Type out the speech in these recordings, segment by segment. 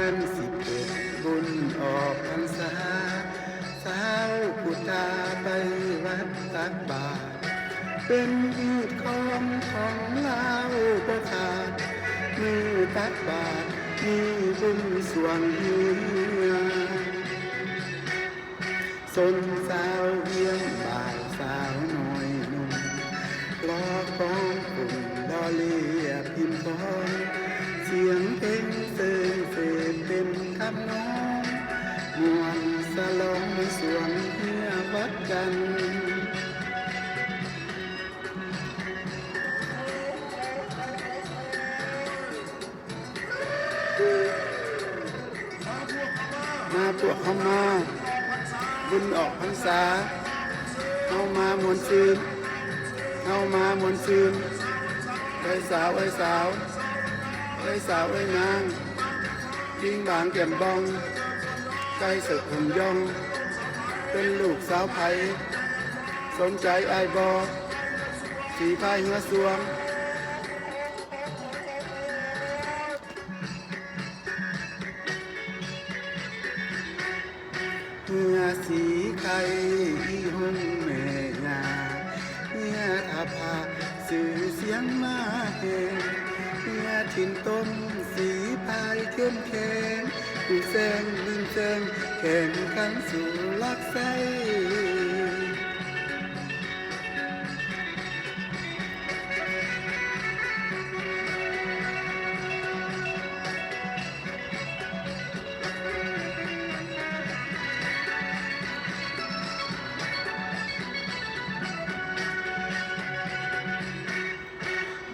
อน11บุญออกพรรษาสาวพุทธาไปวัดตักบาตรเป็นอีดของลาวบ่ขาดมือตักบาตรมีบุญสวงเฮือสนสาวเวียงบ่ายสาวน้อยนุ่มรอกองกลุ่มดอเลียพิมพ์ทองเสียงเพลงเสิงเสพเป็นคำน้องมวนสลองไม่สวงเฮือวัดกันมาพวกเขามาบุญออกพรรษาเข้ามามวนซืนเข้ามามวนซืนไอ้สาวไอ้สาวไอ้สาวไอ้นางทิ้งบางเกี่ยมบองใกล้สึกหุ่นยองเป็นลูกสาวไผ่สนใจไอ้บอสีพายเหือสวงเมื่อสีไข่อีหุ่นแม่ยาเมื่อทาพาสื่อเสียงมาแห่งเมื่อถิ่นต้นสีพายเข้มแข็งผู้แสงลืมแสงแข่งขันสู่ลักไส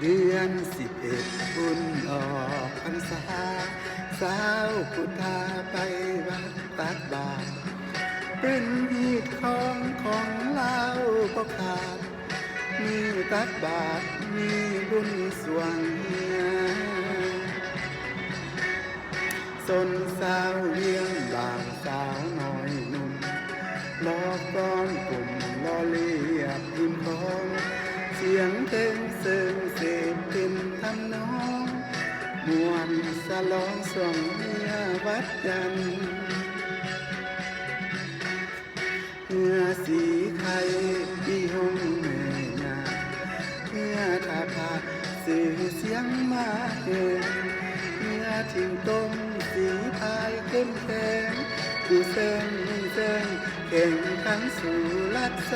เดือน11บุญออกพรรษาสาวพุทธาไปวัดตักบาตรเป็นฮีดของลาวบ่ขาดมีตักบาตรมีบุญสวงเฮียสนสาวเวียงบ่าวสาวน้อยนุ่มรอก้อนกลุ่มรอเลียบพิมพ์ของเสียงเพลงเสิงเสพเป็นทำนองมวนสลองส่งเมียวัดยันเมื่อสีไข่อีหงแม่ยาเมื่อทาพาสื่อเสียงมาเห็นเมื่อทิ้งต้มสีพายเข้มแข็งผู้แสงแข่งขันสู่ลัดไส